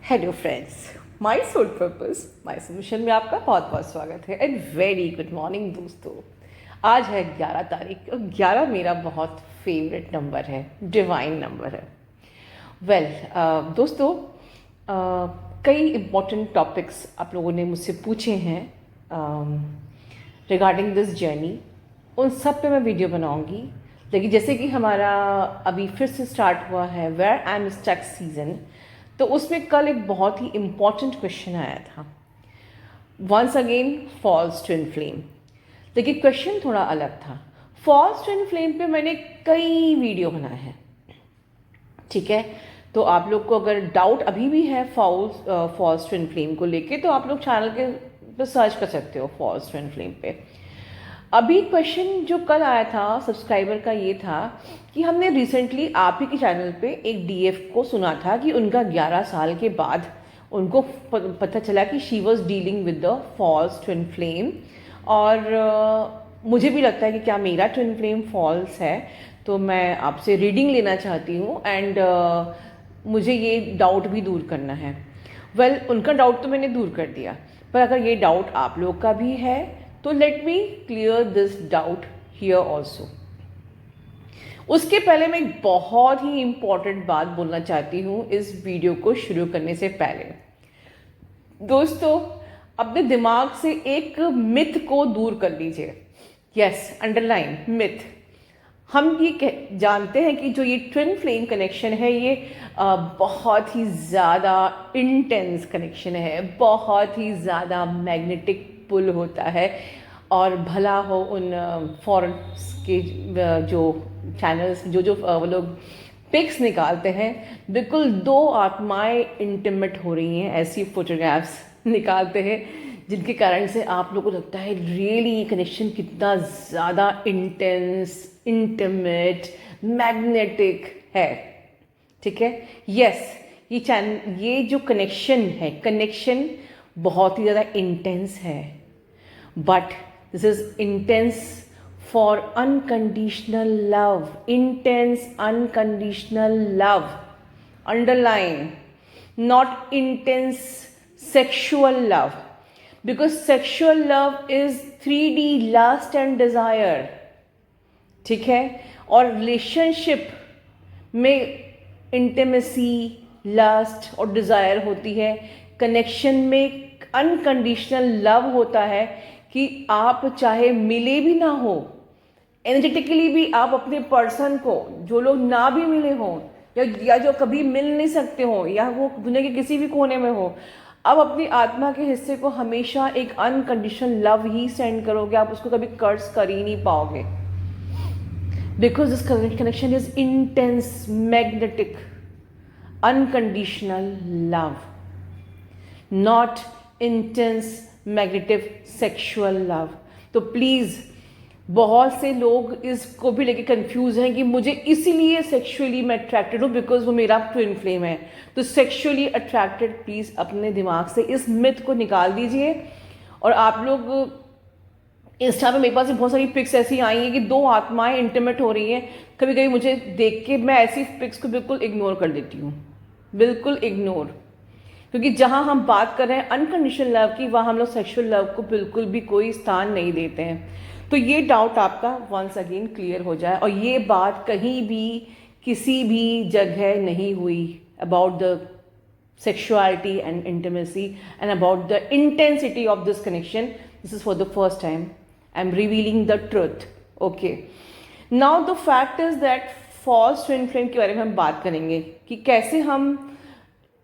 Hello friends, my soul purpose my solution में आपका बहुत बहुत स्वागत है एंड वेरी गुड मॉर्निंग दोस्तों। आज है 11 तारीख और 11 मेरा बहुत फेवरेट नंबर है, डिवाइन नंबर है। दोस्तों, कई इम्पोर्टेंट टॉपिक्स आप लोगों ने मुझसे पूछे हैं रिगार्डिंग दिस जर्नी। उन सब पे मैं वीडियो बनाऊंगी, लेकिन जैसे कि हमारा अभी फिर से स्टार्ट हुआ है where I am stuck season, तो उसमें कल एक बहुत ही इम्पॉर्टेंट क्वेश्चन आया था, once again false twin flame. लेकिन क्वेश्चन थोड़ा अलग था। फॉल्स ट्विन फ्लेम पे मैंने कई वीडियो बनाए हैं, ठीक है। तो आप लोग को अगर डाउट अभी भी है फॉल्स ट्विन फ्लेम को लेके, तो आप लोग चैनल के पे सर्च कर सकते हो फॉल्स ट्विन फ्लेम पे। अभी क्वेश्चन जो कल आया था सब्सक्राइबर का ये था कि हमने रिसेंटली आप ही के चैनल पे एक डीएफ को सुना था कि उनका 11 साल के बाद उनको पता चला कि she was dealing with the false twin flame. और मुझे भी लगता है कि क्या मेरा ट्विन फ्लेम फॉल्स है, तो मैं आपसे रीडिंग लेना चाहती हूँ एंड मुझे ये डाउट भी दूर करना है। उनका डाउट तो मैंने दूर कर दिया, पर अगर ये डाउट आप लोग का भी है तो let me clear this doubt here also. उसके पहले मैं एक बहुत ही इंपॉर्टेंट बात बोलना चाहती हूँ इस वीडियो को शुरू करने से पहले। दोस्तों, अपने दिमाग से एक मिथ को दूर कर लीजिए। Yes, underline myth. हम ये जानते हैं कि जो ये ट्विन फ्लेम कनेक्शन है ये बहुत ही ज़्यादा इंटेंस कनेक्शन है, बहुत ही ज़्यादा मैग्नेटिक पुल होता है। और भला हो उन फॉरेन के जो चैनल्स जो वो लोग पिक्स निकालते हैं, बिल्कुल दो आत्माएं इंटीमेट हो रही हैं, ऐसी फोटोग्राफ्स निकालते हैं जिनके कारण से आप लोगों को लगता है रियली ये कनेक्शन कितना ज़्यादा इंटेंस, इंटीमेट, मैग्नेटिक है, ठीक है। यस, ये जो कनेक्शन बहुत ही ज़्यादा इंटेंस है, but this is intense for unconditional love, intense unconditional love, underline, not intense sexual love, because sexual love is 3D lust and desire, ठीक है। और रिलेशनशिप में इंटीमेसी, लस्ट और डिज़ायर होती है। कनेक्शन में अनकंडीशनल लव होता है कि आप चाहे मिले भी ना हो, एनर्जेटिकली भी आप अपने पर्सन को, जो लोग ना भी मिले हों या जो कभी मिल नहीं सकते हो, या वो दुनिया के किसी भी कोने में हो, अब अपनी आत्मा के हिस्से को हमेशा एक अनकंडीशनल लव ही सेंड करोगे। आप उसको कभी कर्स कर ही नहीं पाओगे, because this connection is intense, magnetic, unconditional love, not intense मैग्नेटिव sexual love. तो प्लीज़, बहुत से लोग इसको भी लेके कंफ्यूज हैं कि मुझे इसीलिए सेक्सुअली मैं अट्रैक्टेड हूँ बिकॉज वो मेरा ट्विन फ्लेम है। तो सेक्सुअली अट्रैक्टेड, प्लीज़ अपने दिमाग से इस मिथ को निकाल दीजिए। और आप लोग इंस्टा पे मेरे पास बहुत सारी पिक्स ऐसी आई हैं कि दो आत्माएं इंटीमेट हो रही हैं। कभी कभी मुझे देख के मैं ऐसी पिक्स को बिल्कुल इग्नोर कर देती हूँ, बिल्कुल इग्नोर, क्योंकि जहाँ हम बात कर रहे हैं अनकंडीशनल लव की, वहाँ हम लोग सेक्सुअल लव को बिल्कुल भी कोई स्थान नहीं देते हैं। तो ये डाउट आपका वंस अगेन क्लियर हो जाए। और ये बात कहीं भी किसी भी जगह नहीं हुई about the sexuality and intimacy and about the intensity of this connection. This is for the first time I'm revealing the truth. Okay, now the fact is that false twin flame के बारे में हम बात करेंगे कि कैसे हम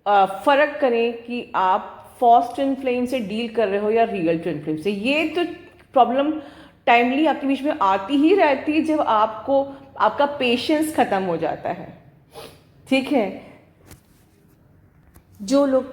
फ़र्क करें कि आप false twin flame से डील कर रहे हो या real twin flame से। ये तो प्रॉब्लम टाइमली आपके बीच में आती ही रहती है जब आपका पेशेंस खत्म हो जाता है, ठीक है। जो लोग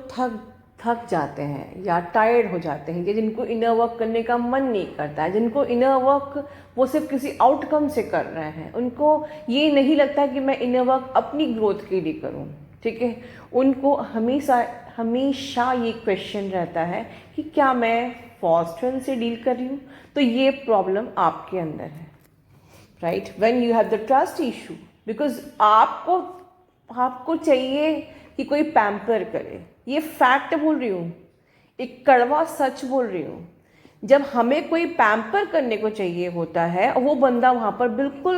थक जाते हैं या टायर्ड हो जाते हैं, या जिनको इनर वर्क करने का मन नहीं करता है, जिनको इनर वर्क वो सिर्फ किसी आउटकम से कर रहे हैं, उनको ये नहीं लगता कि मैं इनर वर्क अपनी ग्रोथ के लिए करूं, ठीक है, उनको हमेशा ये क्वेश्चन रहता है कि क्या मैं फॉल्स ट्विन से डील कर रही हूँ। तो ये प्रॉब्लम आपके अंदर है, right. When you have the trust issue, because आपको चाहिए कि कोई पैम्पर करे। ये फैक्ट बोल रही हूँ, एक कड़वा सच बोल रही हूँ। जब हमें कोई पैम्पर करने को चाहिए होता है और वो बंदा वहाँ पर बिल्कुल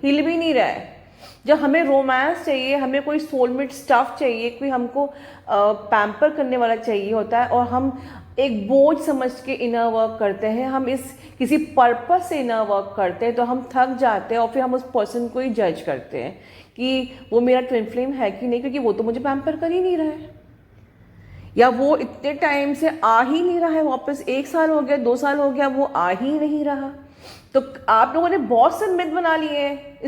हिल भी नहीं रहा है, जब हमें रोमांस चाहिए, हमें कोई सोलमेट स्टफ चाहिए, कोई हमको पैम्पर करने वाला चाहिए होता है और हम एक बोझ समझ के इनर वर्क करते हैं, हम इस किसी पर्पस से इनर वर्क करते हैं, तो हम थक जाते हैं और फिर हम उस पर्सन को ही जज करते हैं कि वो मेरा ट्विन फ्लेम है कि नहीं, क्योंकि वो तो मुझे पैम्पर कर ही नहीं रहा है, या वो इतने टाइम से आ ही नहीं रहा है वापस, 1 साल हो गया, 2 साल हो गया, वो आ ही नहीं रहा। तो आप लोगों ने बहुत से मिथ बना लिए हैं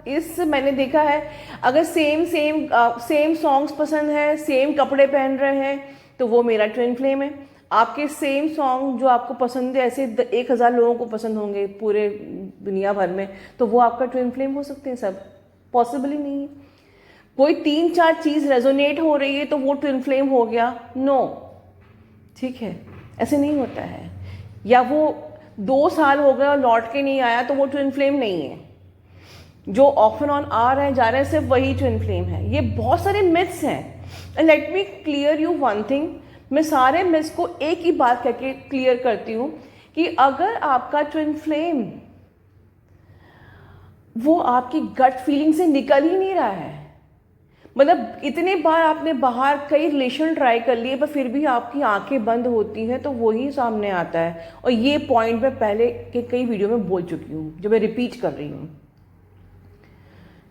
इस मैंने देखा है, अगर सेम सॉन्ग्स पसंद है, सेम कपड़े पहन रहे हैं, तो वो मेरा ट्विन फ्लेम है। आपके सेम सॉन्ग जो आपको पसंद है, ऐसे 1000 लोगों को पसंद होंगे पूरे दुनिया भर में, तो वो आपका ट्विन फ्लेम हो सकते हैं सब? पॉसिबल ही नहीं है। कोई 3-4 चीज़ रेजोनेट हो रही है तो वो ट्विन फ्लेम हो गया? नो, ठीक है, ऐसे नहीं होता है। या वो 2 साल हो गए और लौट के नहीं आया तो वो ट्विन फ्लेम नहीं है। जो ऑफ एंड ऑन आ रहे हैं जा रहे हैं, सिर्फ वही ट्विन फ्लेम है। ये बहुत सारे मिथ्स हैं। Let me clear you one thing, मैं सारे मिथ्स को एक ही बात करके क्लियर करती हूँ कि अगर आपका ट्विन फ्लेम वो आपकी गट फीलिंग से निकल ही नहीं रहा है, मतलब इतने बार आपने बाहर कई रिलेशन ट्राई कर लिए पर फिर भी आपकी आंखें बंद होती हैं, तो वही सामने आता है। और ये पॉइंट मैं पहले के कई वीडियो में बोल चुकी हूँ, जो मैं रिपीट कर रही हूँ,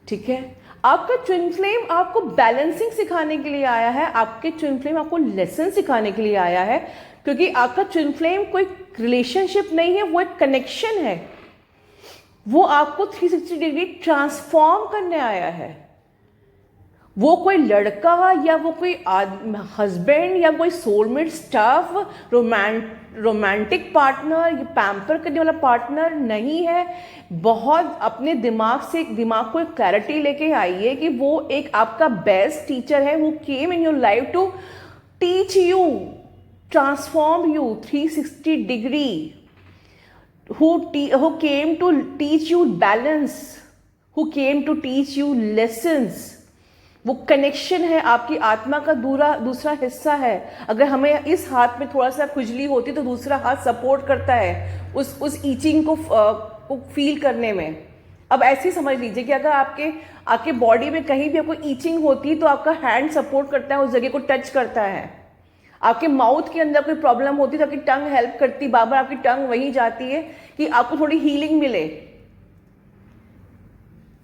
ठीक है। आपका ट्विन फ्लेम आपको बैलेंसिंग सिखाने के लिए आया है, आपके ट्विन फ्लेम आपको लेसन सिखाने के लिए आया है, क्योंकि आपका ट्विन फ्लेम कोई रिलेशनशिप नहीं है, वो एक कनेक्शन है। वो आपको 360 डिग्री ट्रांसफॉर्म करने आया है। वो कोई लड़का या वो कोई हस्बैंड या कोई सोलमेट स्टफ रोमांटिक पार्टनर या पैम्पर करने वाला पार्टनर नहीं है। बहुत अपने दिमाग को एक क्लैरिटी लेके आइए कि वो एक आपका बेस्ट टीचर है, वो came in your life to teach you, transform you 360 degree, who came to teach you balance, who came to teach you lessons। वो कनेक्शन है, आपकी आत्मा का दूसरा हिस्सा है। अगर हमें इस हाथ में थोड़ा सा खुजली होती तो दूसरा हाथ सपोर्ट करता है उस ईचिंग को फील करने में। अब ऐसे ही समझ लीजिए कि अगर आपके बॉडी में कहीं भी आपको ईचिंग होती है तो आपका हैंड सपोर्ट करता है, उस जगह को टच करता है। आपके माउथ के अंदर कोई प्रॉब्लम होती है तो आपकी टंग हेल्प करती, बार बार आपकी टंग वहीं जाती है कि आपको थोड़ी हीलिंग मिले।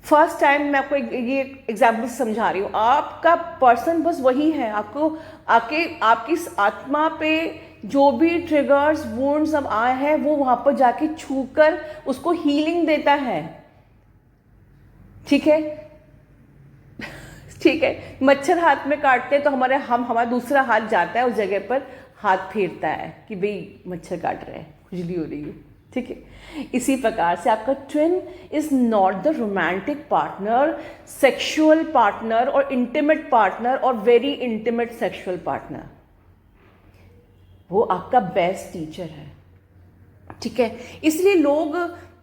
फर्स्ट टाइम मैं आपको ये एग्जाम्पल समझा रही हूँ। आपका पर्सन बस वही है, आपकी आत्मा पे जो भी ट्रिगर्स वुंड्स अब आए हैं वो वहां पर जाके छूकर उसको हीलिंग देता है, ठीक है। ठीक है, मच्छर हाथ में काटते हैं तो हमारा दूसरा हाथ जाता है उस जगह पर, हाथ फेरता है कि भाई मच्छर काट रहे हैं, खुजली हो रही है, ठीक है। इसी प्रकार से आपका twin is not the romantic partner, sexual partner और इंटीमेट पार्टनर और वेरी इंटीमेट सेक्सुअल पार्टनर। वो आपका बेस्ट टीचर है, ठीक है। इसलिए लोग,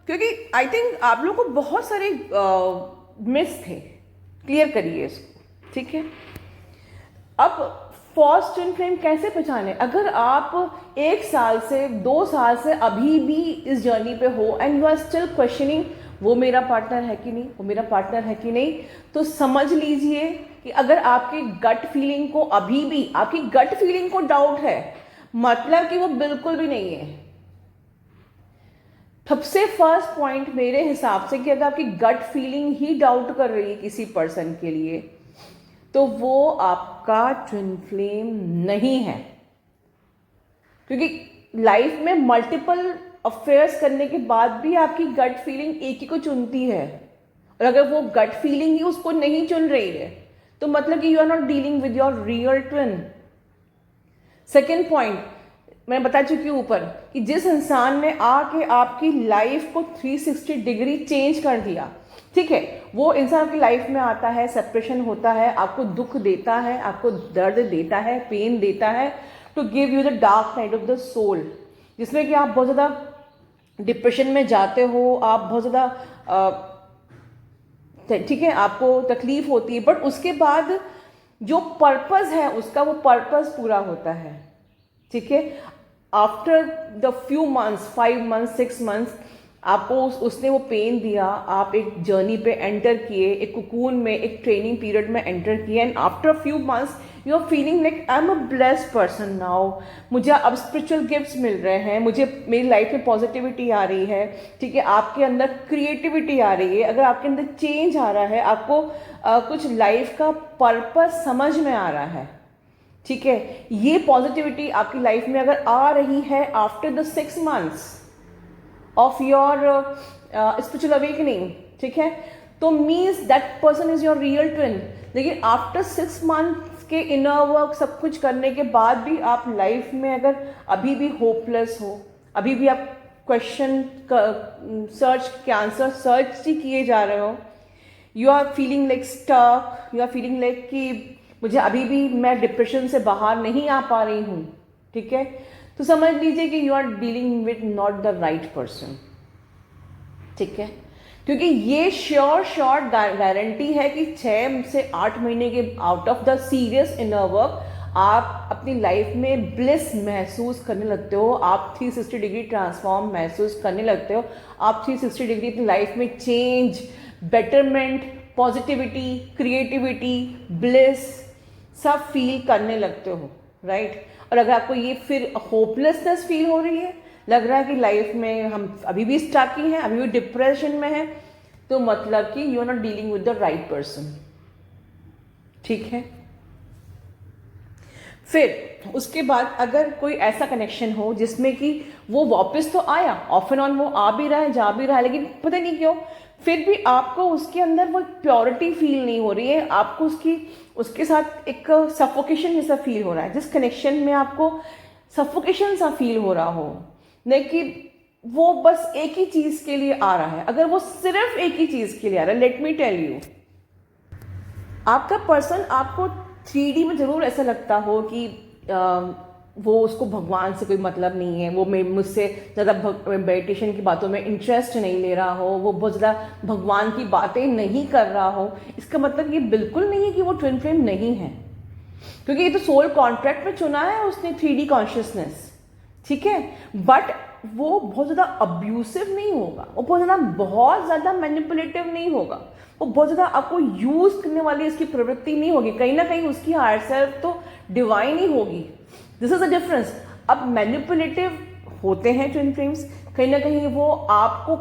क्योंकि आई थिंक आप लोगों को बहुत सारे मिस थे, क्लियर करिए इसको, ठीक है। अब फॉल्स ट्विन फ्लेम कैसे पहचाने? अगर आप 1 साल से 2 साल से अभी भी इस जर्नी पे हो and you are still questioning वो मेरा पार्टनर है कि नहीं, वो मेरा पार्टनर है कि नहीं, तो समझ लीजिए कि अगर आपकी गट फीलिंग को अभी भी आपकी गट फीलिंग को डाउट है, मतलब कि वो बिल्कुल भी नहीं है। सबसे फर्स्ट पॉइंट मेरे हिसाब से कि अगर आपकी गट फीलिंग ही डाउट कर रही है किसी पर्सन के लिए, तो वो आपका ट्विन फ्लेम नहीं है। क्योंकि लाइफ में मल्टीपल अफेयर्स करने के बाद भी आपकी गट फीलिंग एक ही को चुनती है, और अगर वो गट फीलिंग ही उसको नहीं चुन रही है तो मतलब कि you are not dealing with your real twin. Second point मैं बता चुकी हूं ऊपर कि जिस इंसान ने आके आपकी लाइफ को 360 डिग्री चेंज कर दिया, ठीक है, वो इंसान आपकी लाइफ में आता है, सेपरेशन होता है, आपको दुख देता है, आपको दर्द देता है, पेन देता है, to give you the dark side of the soul, जिसमें कि आप बहुत ज़्यादा डिप्रेशन में जाते हो, आप बहुत ज़्यादा ठीक है, आपको तकलीफ होती है, बट उसके बाद जो पर्पस है उसका वो पर्पस पूरा होता है, ठीक है। After the few months, 5 months, 6 months, आपको उसने वो पेन दिया, आप एक जर्नी पे एंटर किए, एक कुकून में, एक ट्रेनिंग पीरियड में एंटर किए, and after few months you are feeling like I am a blessed person now, मुझे अब स्पिरिचुअल गिफ्ट्स मिल रहे हैं, मुझे मेरी लाइफ में पॉजिटिविटी आ रही है, ठीक है, आपके अंदर क्रिएटिविटी आ रही है, अगर आपके अंदर चेंज आ रहा है, आपको कुछ लाइफ का पर्पस समझ में आ रहा है, ठीक है, ये पॉजिटिविटी आपकी लाइफ में अगर आ रही है after the 6 months of your spiritual awakening, ठीक है, तो means that person is your real twin. लेकिन आफ्टर 6 months के इनर वर्क सब कुछ करने के बाद भी आप लाइफ में अगर अभी भी होपलेस हो, अभी भी आप क्वेश्चन सर्च के आंसर सर्च ही किए जा रहे हो, you are feeling like stuck, you are feeling like कि मुझे अभी भी मैं डिप्रेशन से बाहर नहीं आ पा रही हूँ, ठीक है, तो समझ लीजिए कि you are dealing with not the right person, ठीक है, क्योंकि ये श्योर गारंटी है कि 6 से 8 महीने के out of the serious inner work आप अपनी लाइफ में ब्लिस महसूस करने लगते हो, आप 360 डिग्री ट्रांसफॉर्म महसूस करने लगते हो, आप 360 डिग्री अपनी लाइफ में change, betterment, positivity, creativity, bliss सब फील करने लगते हो, राइट। और अगर आपको ये फिर होपलेसनेस फील हो रही है, लग रहा है कि लाइफ में हम अभी भी स्टक ही हैं, अभी भी डिप्रेशन में हैं, तो मतलब कि you are not dealing with the right person, ठीक है। फिर उसके बाद अगर कोई ऐसा कनेक्शन हो जिसमें कि वो वापस तो आया, ऑफ एंड ऑन वो आ भी रहा है, जा भी रहा है, लेकिन पता नहीं क्यों फिर भी आपको उसके अंदर वो प्योरिटी फील नहीं हो रही है, आपको उसके साथ एक सफोकेशन जैसा फील हो रहा है, जिस कनेक्शन में आपको सफोकेशन सा फील हो रहा हो, लेकिन वो बस एक ही चीज के लिए आ रहा है। अगर वो सिर्फ एक ही चीज के लिए आ रहा है, लेट मी टेल यू, आपका पर्सन आपको 3D में जरूर ऐसा लगता हो कि वो उसको भगवान से कोई मतलब नहीं है, वो मुझसे ज़्यादा मेडिटेशन की बातों में इंटरेस्ट नहीं ले रहा हो, वो बहुत ज़्यादा भगवान की बातें नहीं कर रहा हो, इसका मतलब ये बिल्कुल नहीं है कि वो ट्विन फ्लेम नहीं है, क्योंकि ये तो सोल कॉन्ट्रैक्ट में चुना है उसने 3D कॉन्शियसनेस, ठीक है, बट वो बहुत ज़्यादा अब्यूसिव नहीं होगा, वो बहुत ज़्यादा मैनिपुलेटिव नहीं होगा, वो बहुत ज़्यादा आपको यूज़ करने वाली इसकी प्रवृत्ति नहीं होगी, कहीं ना कहीं उसकी हायर सेल्फ तो डिवाइन ही होगी। This is the difference. अब मैनिपुलेटिव होते हैं ट्विन फ्लेम्स, कहीं ना कहीं वो आपको,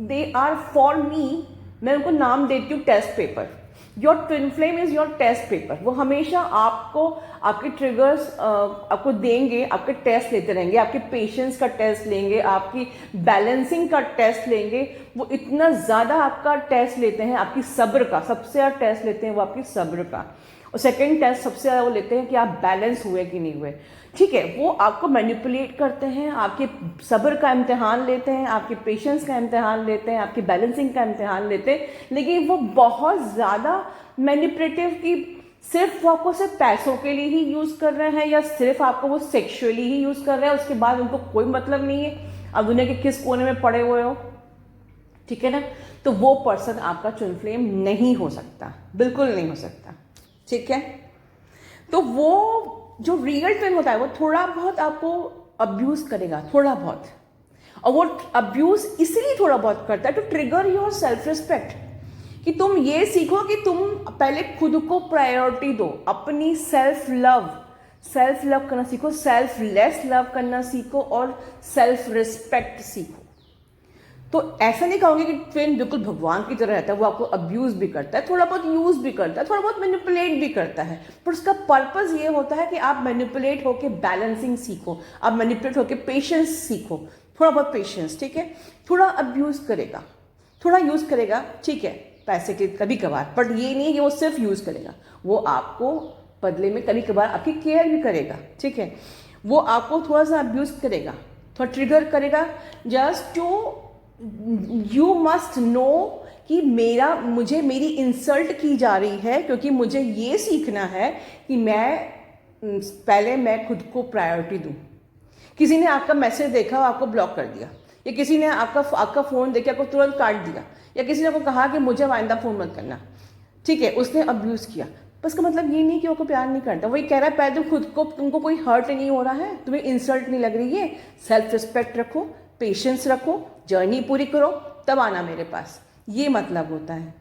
दे आर फॉर मी, मैं उनको नाम देती हूँ test paper. Your twin flame is your test paper. वो हमेशा आपको आपके ट्रिगर्स आपको देंगे, आपके टेस्ट लेते रहेंगे, आपके पेशेंस का टेस्ट लेंगे, आपकी बैलेंसिंग का टेस्ट लेंगे, वो इतना ज़्यादा आपका टेस्ट लेते हैं, आपकी सब्र का सबसे ज़्यादा टेस्ट लेते हैं वो आपकी सब्र का, और सेकंड टेस्ट सबसे ज़्यादा वो लेते हैं कि आप बैलेंस हुए कि नहीं हुए, ठीक है। वो आपको मैनिपुलेट करते हैं, आपके सब्र का इम्तिहान लेते हैं, आपके पेशेंस का इम्तिहान लेते हैं, आपकी बैलेंसिंग का इम्तिहान लेते हैं, लेकिन वो बहुत ज़्यादा मैनिपुलेटिव की सिर्फ वो आपको सिर्फ पैसों के लिए ही यूज़ कर रहे हैं, या सिर्फ आपको वो सेक्सुअली ही यूज़ कर रहे हैं, उसके बाद उनको कोई मतलब नहीं है आप दुनिया के किस कोने में पड़े हुए हो, ठीक है ना। तो वो पर्सन आपका ट्विन फ्लेम नहीं हो सकता, बिल्कुल नहीं हो सकता, ठीक है। तो वो जो रियल ट्विन होता है वो थोड़ा बहुत आपको अब्यूज करेगा, थोड़ा बहुत, और वो अब्यूज इसीलिए थोड़ा बहुत करता है to trigger your self respect, कि तुम ये सीखो कि तुम पहले खुद को प्रायोरिटी दो, अपनी सेल्फ लव करना सीखो, सेल्फ लेस लव करना सीखो, और सेल्फ रिस्पेक्ट सीखो। तो ऐसा नहीं कहूँगी कि ट्विन बिल्कुल भगवान की तरह रहता है, वो आपको अब्यूज़ भी करता है, थोड़ा बहुत यूज़ भी करता है, थोड़ा बहुत मैनिपुलेट भी करता है, पर उसका पर्पस ये होता है कि आप मैनिपुलेट होके बैलेंसिंग सीखो, आप मैनिपुलेट होके पेशेंस सीखो, थोड़ा बहुत पेशेंस, ठीक है। थोड़ा अब्यूज़ करेगा, थोड़ा यूज़ करेगा, ठीक है, पैसे के कभी कभार, बट ये नहीं है कि वो सिर्फ यूज़ करेगा, वो आपको बदले में कभी कभार आपकी केयर भी करेगा, ठीक है। वो आपको थोड़ा सा अब्यूज़ करेगा, थोड़ा ट्रिगर करेगा, just to you must know कि मुझे मेरी इंसल्ट की जा रही है, क्योंकि मुझे ये सीखना है कि मैं खुद को प्रायोरिटी दूं। किसी ने आपका मैसेज देखा और आपको ब्लॉक कर दिया, या किसी ने आपका फ़ोन देख के आपको तुरंत काट दिया, या किसी ने आपको कहा कि मुझे आइंदा फ़ोन मत करना, ठीक है, उसने अब्यूज़ किया, बस का मतलब ये नहीं कि वो को प्यार नहीं करता, वही कह रहा है पहले खुद को, तुमको कोई हर्ट नहीं हो रहा है, तुम्हें इंसल्ट नहीं लग रही है, सेल्फ रिस्पेक्ट रखो, पेशेंस रखो, जर्नी पूरी करो, तब आना मेरे पास, ये मतलब होता है।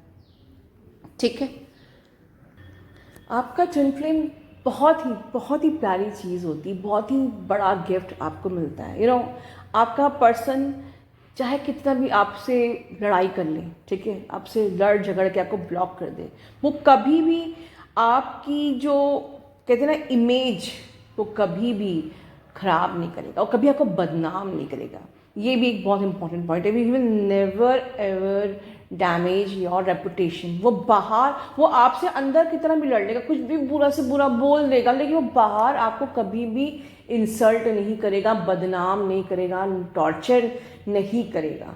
ठीक है, आपका ट्विन फ्लेम बहुत ही प्यारी चीज़ होती है, बहुत ही बड़ा गिफ्ट आपको मिलता है। आपका पर्सन चाहे कितना भी आपसे लड़ाई कर ले, ठीक है, आपसे लड़ झगड़ के आपको ब्लॉक कर दे, वो कभी भी आपकी जो कहते हैं ना इमेज, वो कभी भी खराब नहीं करेगा और कभी आपको बदनाम नहीं करेगा। ये भी एक बहुत इंपॉर्टेंट पॉइंट है। We will never ever damage your reputation. वो आपसे अंदर की तरह भी लड़ लेगा, कुछ भी बुरा से बुरा बोल देगा, लेकिन वो बाहर आपको कभी भी इंसल्ट नहीं करेगा, बदनाम नहीं करेगा, टॉर्चर नहीं करेगा।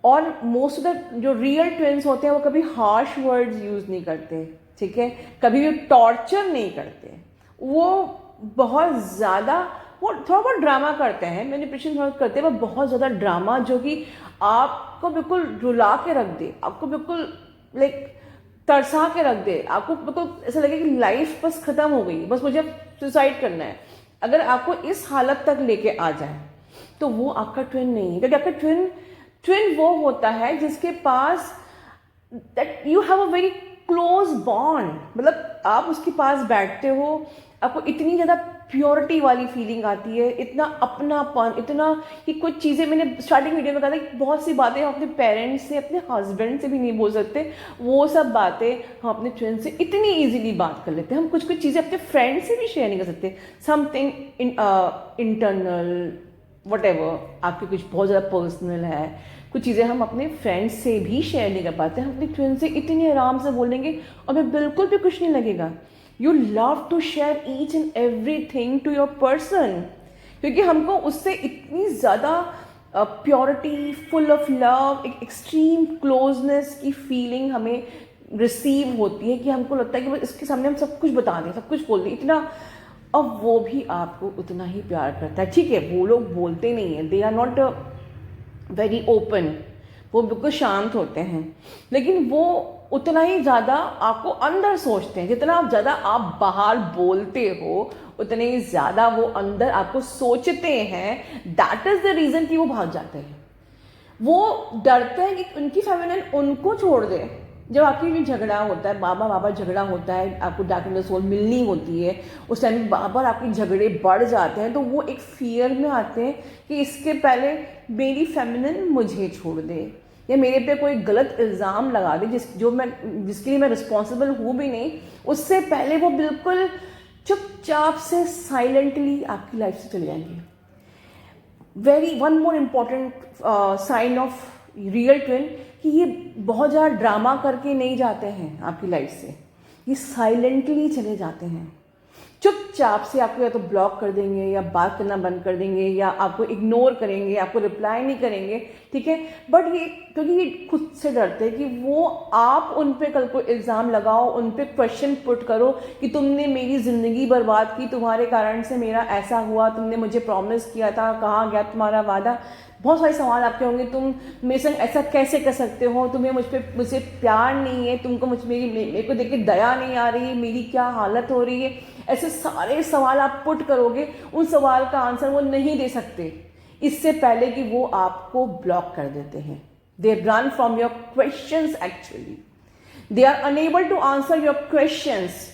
और मोस्ट ऑफ द जो रियल ट्विन्स होते हैं वो कभी हार्श वर्ड्स यूज़ नहीं करते, ठीक है, कभी भी टॉर्चर नहीं करते। वो बहुत ज़्यादा, वो थोड़ा बहुत ड्रामा करते हैं, मैनिपुलेशन थोड़ा करते हैं, वो बहुत ज़्यादा ड्रामा जो कि आपको बिल्कुल रुला के रख दे, आपको बिल्कुल लाइक तरसा के रख दे, आपको बिल्कुल ऐसा लगे कि लाइफ बस ख़त्म हो गई, बस मुझे सुसाइड करना है। अगर आपको इस हालत तक लेके आ जाए तो वो आपका ट्विन नहीं है, क्योंकि आपका ट्विन वो होता है जिसके पास that you have a very close bond, मतलब आप उसके पास बैठते हो, आपको इतनी ज़्यादा प्योरिटी वाली फीलिंग आती है, इतना अपनापन, इतना कि कुछ चीज़ें, मैंने स्टार्टिंग वीडियो में कहा था कि बहुत सी बातें हम अपने पेरेंट्स से, अपने हस्बैंड से भी नहीं बोल सकते, वो सब बातें हम अपने ट्विन से इतनी ईजिली बात कर लेते हैं। हम कुछ चीज़ें अपने फ्रेंड से भी शेयर नहीं कर सकते, समथिंग इंटरनल वटेवर, आपके कुछ बहुत ज़्यादा पर्सनल है, कुछ चीज़ें हम अपने फ्रेंड्स से भी शेयर नहीं कर पाते। हम अपने ट्विन से इतनी आराम से बोलेंगे और हमें बिल्कुल भी कुछ नहीं लगेगा। You love to share each and every thing to your person, क्योंकि हमको उससे इतनी ज़्यादा प्योरिटी, फुल ऑफ लव, एक एक्सट्रीम क्लोजनेस की फीलिंग हमें रिसीव होती है कि हमको लगता है कि इसके सामने हम सब कुछ बता दें, सब कुछ बोल दें, इतना। अब वो भी आपको उतना ही प्यार करता है। ठीक है, वो लोग बोलते नहीं हैं, they are not very open, वो बिल्कुल शांत होते हैं, लेकिन वो उतना ही ज़्यादा आपको अंदर सोचते हैं। जितना ज़्यादा आप बाहर बोलते हो उतने ही ज़्यादा वो अंदर आपको सोचते हैं। दैट इज़ द रीज़न कि वो भाग जाते हैं। वो डरते हैं कि उनकी फैमिली उनको छोड़ दे। जब आपकी भी झगड़ा होता है, बाबा झगड़ा होता है, आपको डार्क इन द सोल मिलनी होती है, उस टाइम बार आपके झगड़े बढ़ जाते हैं, तो वो एक फियर में आते हैं कि इसके पहले मेरी फेमिनिन मुझे छोड़ दे या मेरे पे कोई गलत इल्ज़ाम लगा दे जिसके लिए मैं रिस्पॉन्सिबल हूँ भी नहीं, उससे पहले वो बिल्कुल चुपचाप से साइलेंटली आपकी लाइफ से चले जाएंगे। One more important sign of real twin कि ये बहुत ज़्यादा ड्रामा करके नहीं जाते हैं आपकी लाइफ से, ये साइलेंटली चले जाते हैं। चुपचाप से आपको या तो ब्लॉक कर देंगे या बात करना बंद कर देंगे या आपको इग्नोर करेंगे, आपको रिप्लाई नहीं करेंगे, ठीक है। बट ये क्योंकि ये खुद से डरते हैं कि वो आप उन पे कल को इल्ज़ाम लगाओ, उन पे क्वेश्चन पुट करो कि तुमने मेरी ज़िंदगी बर्बाद की, तुम्हारे कारण से मेरा ऐसा हुआ, तुमने मुझे प्रॉमिस किया था, कहाँ गया तुम्हारा वादा। बहुत सारे सवाल आपके होंगे, तुम मेरे संग ऐसा कैसे कर सकते हो, तुम्हें मुझसे प्यार नहीं है, तुमको मेरे को देख के दया नहीं आ रही है, मेरी क्या हालत हो रही है। ऐसे सारे सवाल आप पुट करोगे, उन सवाल का आंसर वो नहीं दे सकते इससे पहले कि वो आपको ब्लॉक कर देते हैं। They run from your questions, actually they are unable to answer your questions.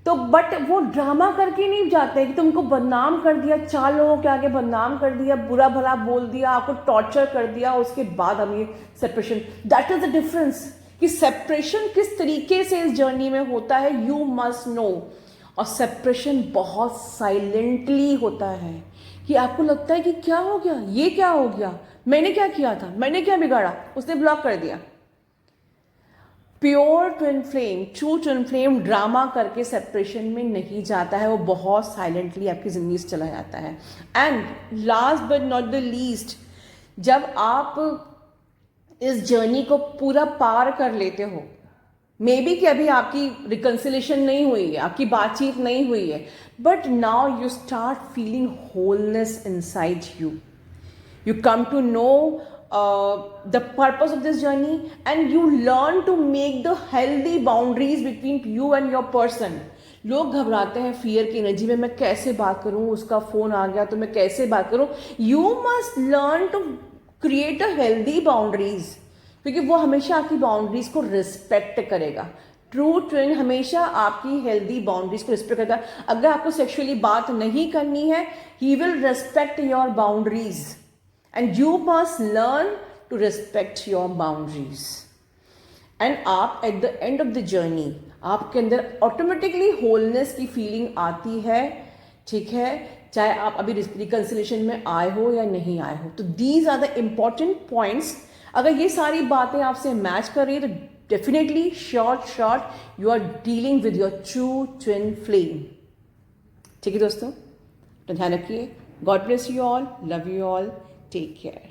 तो बट वो ड्रामा करके नहीं जाते कि तुमको बदनाम कर दिया, 4 लोगों के आगे बदनाम कर दिया, बुरा भला बोल दिया, आपको टॉर्चर कर दिया, उसके बाद हम ये separation. That is the difference कि सेपरेशन किस तरीके से इस जर्नी में होता है, यू मस्ट नो। और सेपरेशन बहुत साइलेंटली होता है कि आपको लगता है कि क्या हो गया, ये क्या हो गया, मैंने क्या किया था, मैंने क्या बिगाड़ा, उसने ब्लॉक कर दिया। Pure twin flame, true twin flame drama करके सेपरेशन में नहीं जाता है, वो बहुत साइलेंटली आपकी ज़िंदगी से चला जाता है। And last but not the least, जब आप इस जर्नी को पूरा पार कर लेते हो, मे बी कि अभी आपकी रिकन्सिलेशन नहीं हुई है, आपकी बातचीत नहीं हुई है, but now you start feeling wholeness inside you. You come to know the purpose of this journey, and you learn to make the healthy boundaries between you and your person. लोग घबराते हैं फियर की energy में, मैं कैसे बात करूं, उसका फोन आ गया तो मैं कैसे बात करूं. You must learn to create a healthy boundaries, क्योंकि वो हमेशा आपकी बाउंड्रीज को रिस्पेक्ट करेगा. ट्रू ट्विन हमेशा आपकी हेल्दी बाउंड्रीज को रिस्पेक्ट करता है. अगर आपको सेक्सुअली बात नहीं करनी है, he will respect your boundaries, and you must learn to respect your boundaries. And आप at the end of the journey आपके अंदर ऑटोमेटिकली होलनेस की फीलिंग आती है. ठीक है, चाहे आप अभी रिकंसिलेशन में आए हो या नहीं आए हो. तो these are the important points. अगर ये सारी बातें आपसे मैच कर रही है तो definitely short you are dealing with your true twin flame. ठीक है दोस्तों, तो ध्यान रखिए. God bless you all, love you all, take care.